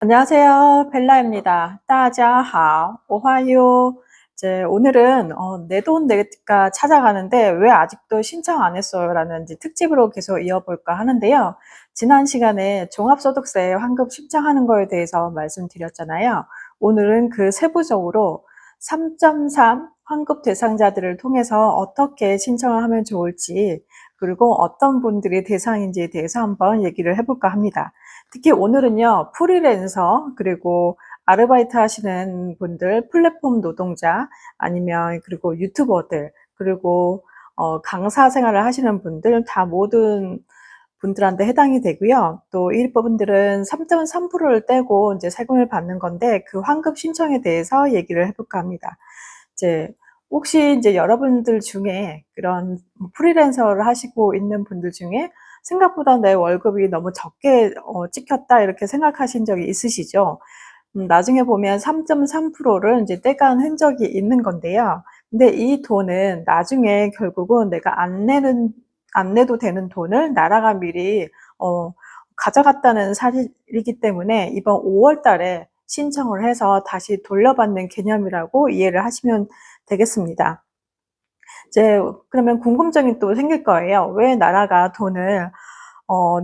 안녕하세요. 벨라입니다. 大家好，我화요. 오늘은 내 돈 내가 찾아가는데 왜 아직도 신청 안 했어요? 라는 특집으로 계속 이어볼까 하는데요. 지난 시간에 종합소득세 환급 신청하는 거에 대해서 말씀드렸잖아요. 오늘은 그 세부적으로 3.3 환급 대상자들을 통해서 어떻게 신청을 하면 좋을지, 그리고 어떤 분들이 대상인지에 대해서 한번 얘기를 해볼까 합니다. 특히 오늘은요, 프리랜서, 그리고 아르바이트 하시는 분들, 플랫폼 노동자, 아니면 그리고 유튜버들, 그리고 강사 생활을 하시는 분들, 다 모든 분들한테 해당이 되고요. 또 일부분들은 3.3%를 떼고 이제 세금을 받는 건데, 그 환급 신청에 대해서 얘기를 해볼까 합니다. 혹시 여러분들 중에 그런 프리랜서를 하시고 있는 분들 중에 생각보다 내 월급이 너무 적게 찍혔다 이렇게 생각하신 적이 있으시죠? 나중에 보면 3.3%를 이제 떼간 흔적이 있는 건데요. 근데 이 돈은 나중에 결국은 내가 안 내도 되는 돈을 나라가 미리 가져갔다는 사실이기 때문에 이번 5월 달에 신청을 해서 다시 돌려받는 개념이라고 이해를 하시면 되겠습니다. 그러면 궁금증이 또 생길 거예요. 왜 나라가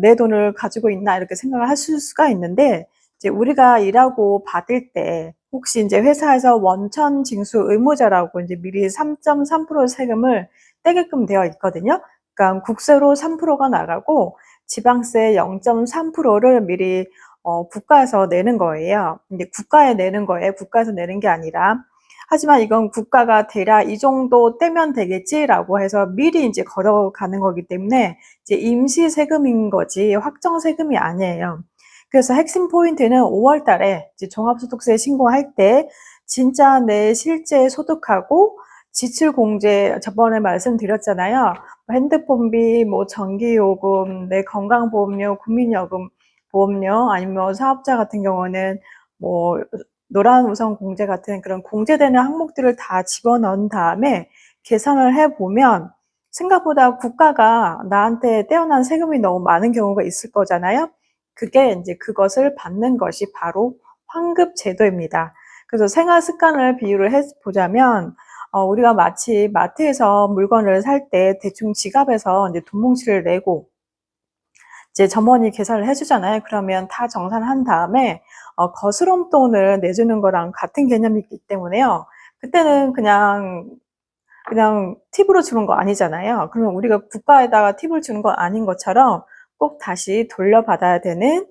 내 돈을 가지고 있나 이렇게 생각을 하실 수가 있는데, 우리가 일하고 받을 때 혹시 회사에서 원천 징수 의무자라고 미리 3.3% 세금을 떼게끔 되어 있거든요. 그러니까 국세로 3%가 나가고 지방세 0.3%를 미리 국가에서 내는 거예요. 근데 국가에 내는 거예요. 국가에서 내는 게 아니라. 하지만 이건 국가가 대략 이 정도 떼면 되겠지라고 해서 미리 걸어가는 거기 때문에 임시 세금인 거지 확정 세금이 아니에요. 그래서 핵심 포인트는 5월 달에 종합소득세 신고할 때 진짜 내 실제 소득하고 지출 공제, 저번에 말씀드렸잖아요. 핸드폰비, 전기요금, 내 건강보험료, 국민연금 보험료, 아니면 사업자 같은 경우는 노란우선 공제 같은 그런 공제되는 항목들을 다 집어넣은 다음에 계산을 해보면 생각보다 국가가 나한테 떼어난 세금이 너무 많은 경우가 있을 거잖아요. 그것을 받는 것이 바로 환급 제도입니다. 그래서 생활 습관을 비유를 해보자면 우리가 마치 마트에서 물건을 살 때 대충 지갑에서 돈 뭉치를 내고 점원이 계산을 해주잖아요. 그러면 다 정산한 다음에 거스름돈을 내주는 거랑 같은 개념이기 때문에요. 그때는 그냥 팁으로 주는 거 아니잖아요. 그러면 우리가 국가에다가 팁을 주는 거 아닌 것처럼 꼭 다시 돌려받아야 되는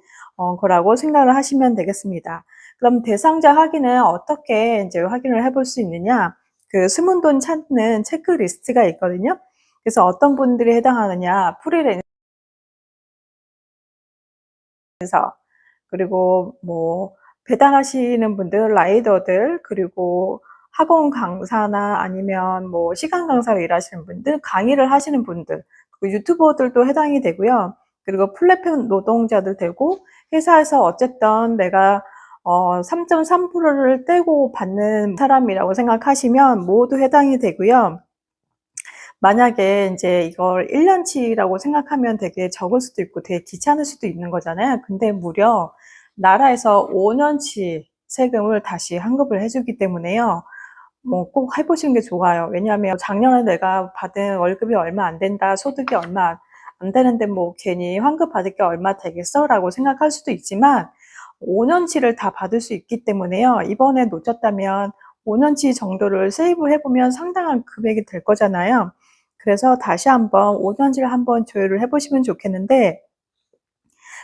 거라고 생각을 하시면 되겠습니다. 그럼 대상자 확인은 어떻게 확인을 해볼 수 있느냐? 그 숨은 돈 찾는 체크리스트가 있거든요. 그래서 어떤 분들이 해당하느냐? 프리랜서, 그리고 배달하시는 분들, 라이더들, 그리고 학원 강사나 아니면 시간 강사로 일하시는 분들, 강의를 하시는 분들, 그리고 유튜버들도 해당이 되고요. 그리고 플랫폼 노동자들 되고, 회사에서 어쨌든 내가 3.3%를 떼고 받는 사람이라고 생각하시면 모두 해당이 되고요. 만약에 이걸 1년치라고 생각하면 되게 적을 수도 있고 되게 귀찮을 수도 있는 거잖아요. 근데 무려 나라에서 5년치 세금을 다시 환급을 해주기 때문에요. 꼭 해보시는 게 좋아요. 왜냐하면 작년에 내가 받은 월급이 얼마 안 된다, 소득이 얼마 안 되는데 괜히 환급 받을 게 얼마 되겠어? 라고 생각할 수도 있지만 5년치를 다 받을 수 있기 때문에요. 이번에 놓쳤다면 5년치 정도를 세이브 해보면 상당한 금액이 될 거잖아요. 그래서 다시 한번 5년치를 한번 조율을 해보시면 좋겠는데,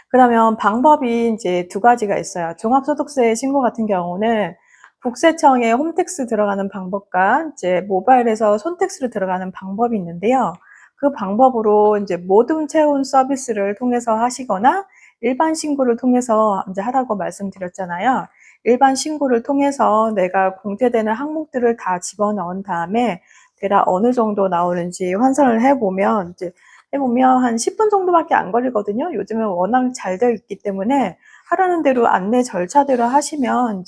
그러면 방법이 두 가지가 있어요. 종합소득세 신고 같은 경우는 국세청에 홈택스 들어가는 방법과 모바일에서 손택스로 들어가는 방법이 있는데요. 그 방법으로 모든 채운 서비스를 통해서 하시거나 일반 신고를 통해서 하라고 말씀드렸잖아요. 일반 신고를 통해서 내가 공제되는 항목들을 다 집어넣은 다음에 대략 어느 정도 나오는지 환산을 해보면 한 10분 정도밖에 안 걸리거든요. 요즘은 워낙 잘 되어 있기 때문에 하라는 대로 안내 절차대로 하시면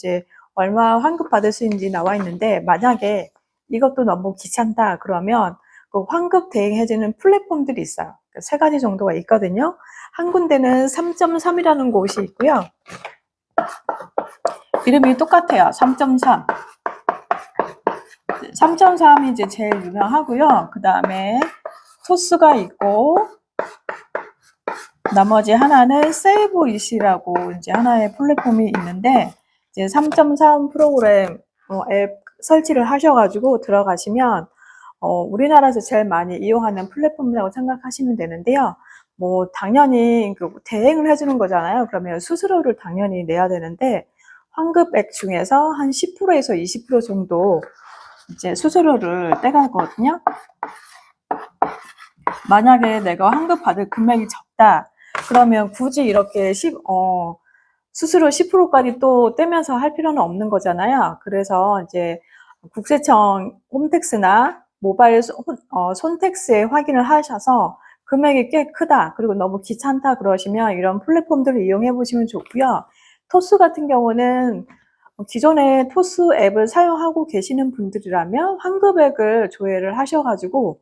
얼마 환급 받을 수 있는지 나와 있는데, 만약에 이것도 너무 귀찮다 그러면 그 환급 대행해주는 플랫폼들이 있어요. 세 가지 정도가 있거든요. 한 군데는 3.3이라는 곳이 있고요. 이름이 똑같아요. 3.3. 3.3이 이제 제일 유명하고요. 그 다음에 토스가 있고, 나머지 하나는 세이브 이시라고 이제 하나의 플랫폼이 있는데, 이제 3.3 프로그램 앱 설치를 하셔가지고 들어가시면 우리나라에서 제일 많이 이용하는 플랫폼이라고 생각하시면 되는데요. 뭐 당연히 대행을 해주는 거잖아요. 그러면 수수료를 당연히 내야 되는데 환급액 중에서 한 10%에서 20% 정도 이제 수수료를 떼가거든요. 만약에 내가 환급 받을 금액이 적다. 그러면 굳이 이렇게 수수료 10%까지 또 떼면서 할 필요는 없는 거잖아요. 그래서 이제 국세청 홈택스나 모바일 손택스에 확인을 하셔서 금액이 꽤 크다, 그리고 너무 귀찮다 그러시면 이런 플랫폼들을 이용해 보시면 좋고요. 토스 같은 경우는 기존에 토스 앱을 사용하고 계시는 분들이라면 환급액을 조회를 하셔가지고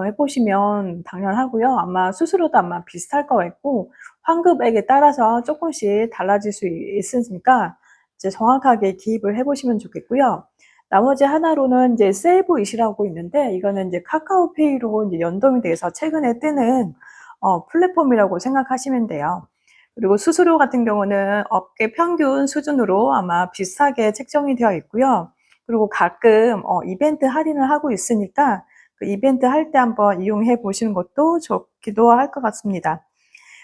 해보시면 당연하고요. 아마 수수료도 아마 비슷할 것 같고 환급액에 따라서 조금씩 달라질 수 있으니까 이제 정확하게 기입을 해보시면 좋겠고요. 나머지 하나로는 이제 세이브 이시라고 있는데 이거는 이제 카카오페이로 이제 연동이 돼서 최근에 뜨는 플랫폼이라고 생각하시면 돼요. 그리고 수수료 같은 경우는 업계 평균 수준으로 아마 비슷하게 책정이 되어 있고요. 그리고 가끔 이벤트 할인을 하고 있으니까 그 이벤트 할 때 한번 이용해 보시는 것도 좋기도 할 것 같습니다.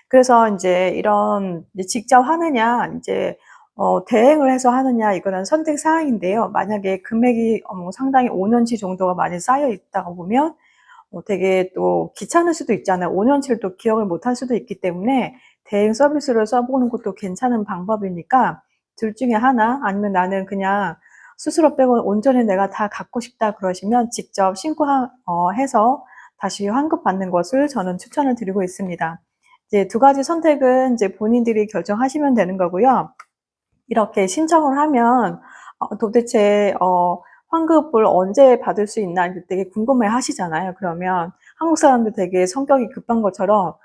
그래서 이제 이런 직접 하느냐, 이제 대행을 해서 하느냐, 이거는 선택 사항인데요. 만약에 금액이 상당히 5년치 정도가 많이 쌓여 있다고 보면 되게 또 귀찮을 수도 있잖아요. 5년치를 또 기억을 못할 수도 있기 때문에 대행 서비스를 써보는 것도 괜찮은 방법이니까 둘 중에 하나, 아니면 나는 그냥 스스로 빼고 온전히 내가 다 갖고 싶다 그러시면 직접 신고해서 다시 환급받는 것을 저는 추천을 드리고 있습니다. 이제 두 가지 선택은 이제 본인들이 결정하시면 되는 거고요. 이렇게 신청을 하면 도대체 환급을 언제 받을 수 있나 되게 궁금해 하시잖아요. 그러면 한국 사람들 되게 성격이 급한 것처럼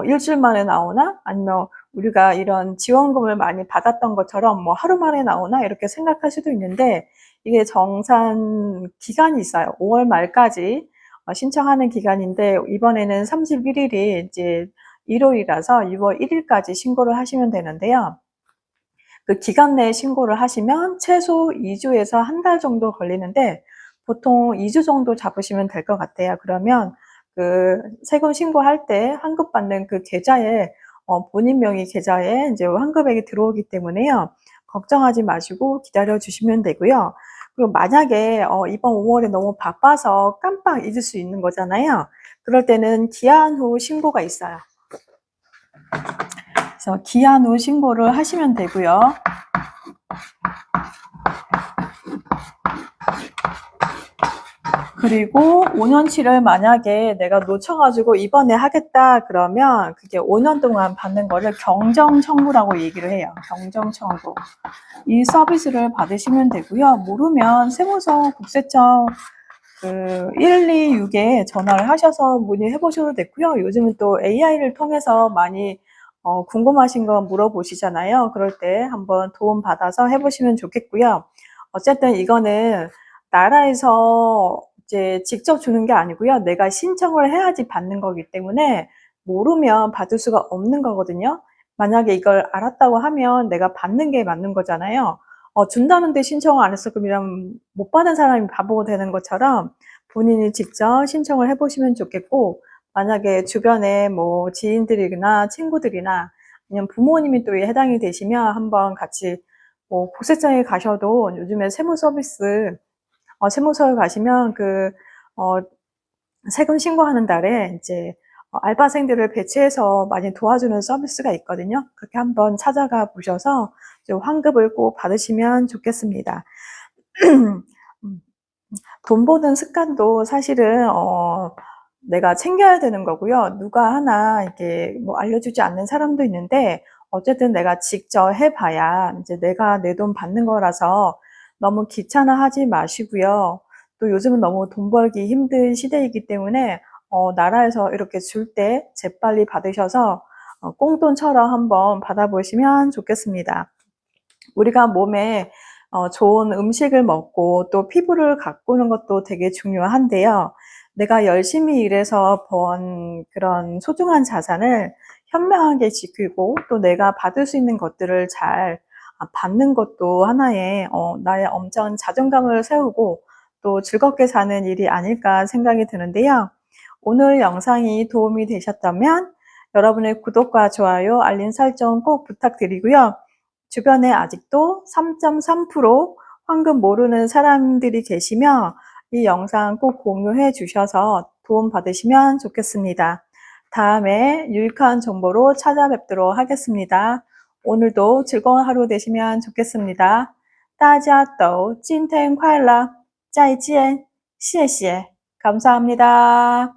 일주일 만에 나오나? 아니면 우리가 이런 지원금을 많이 받았던 것처럼 뭐 하루 만에 나오나? 이렇게 생각할 수도 있는데 이게 정산 기간이 있어요. 5월 말까지 신청하는 기간인데 이번에는 31일이 이제 일요일이라서 6월 1일까지 신고를 하시면 되는데요. 그 기간 내에 신고를 하시면 최소 2주에서 한 달 정도 걸리는데 보통 2주 정도 잡으시면 될 것 같아요. 그러면 그 세금 신고할 때 환급받는 그 계좌에 본인 명의 계좌에 이제 환급액이 들어오기 때문에요. 걱정하지 마시고 기다려 주시면 되고요. 그리고 만약에 이번 5월에 너무 바빠서 깜빡 잊을 수 있는 거잖아요. 그럴 때는 기한 후 신고가 있어요. 그래서 기한 후 신고를 하시면 되고요. 그리고 5년치를 만약에 내가 놓쳐가지고 이번에 하겠다 그러면 그게 5년 동안 받는 거를 경정청구라고 얘기를 해요. 경정청구. 이 서비스를 받으시면 되고요. 모르면 세무서 국세청 그 126에 전화를 하셔서 문의해 보셔도 되고요. 요즘은 또 AI를 통해서 많이 궁금하신 거 물어보시잖아요. 그럴 때 한번 도움 받아서 해보시면 좋겠고요. 어쨌든 이거는 나라에서 이제 직접 주는 게 아니고요. 내가 신청을 해야지 받는 거기 때문에 모르면 받을 수가 없는 거거든요. 만약에 이걸 알았다고 하면 내가 받는 게 맞는 거잖아요. 준다는데 신청을 안 했어. 그러면 못 받은 사람이 바보가 되는 것처럼 본인이 직접 신청을 해보시면 좋겠고, 만약에 주변에 뭐 지인들이나 친구들이나 아니면 부모님이 또 해당이 되시면 한번 같이 뭐 국세청에 가셔도 요즘에 세무 서비스, 세무서에 가시면 세금 신고하는 달에 이제 알바생들을 배치해서 많이 도와주는 서비스가 있거든요. 그렇게 한번 찾아가 보셔서 좀 환급을 꼭 받으시면 좋겠습니다. 돈 버는 습관도 사실은 내가 챙겨야 되는 거고요. 누가 하나 이렇게 뭐 알려주지 않는 사람도 있는데 어쨌든 내가 직접 해봐야 이제 내가 내 돈 받는 거라서 너무 귀찮아하지 마시고요. 또 요즘은 너무 돈 벌기 힘든 시대이기 때문에 나라에서 이렇게 줄 때 재빨리 받으셔서 꽁돈처럼 한번 받아보시면 좋겠습니다. 우리가 몸에 좋은 음식을 먹고 또 피부를 가꾸는 것도 되게 중요한데요. 내가 열심히 일해서 번 그런 소중한 자산을 현명하게 지키고 또 내가 받을 수 있는 것들을 잘 받는 것도 하나의 나의 엄청 자존감을 세우고 또 즐겁게 사는 일이 아닐까 생각이 드는데요. 오늘 영상이 도움이 되셨다면 여러분의 구독과 좋아요, 알림 설정 꼭 부탁드리고요. 주변에 아직도 3.3% 황금 모르는 사람들이 계시며 이 영상 꼭 공유해 주셔서 도움 받으시면 좋겠습니다. 다음에 유익한 정보로 찾아뵙도록 하겠습니다. 오늘도 즐거운 하루 되시면 좋겠습니다. 大家都今天快乐，再见，谢谢，감사합니다.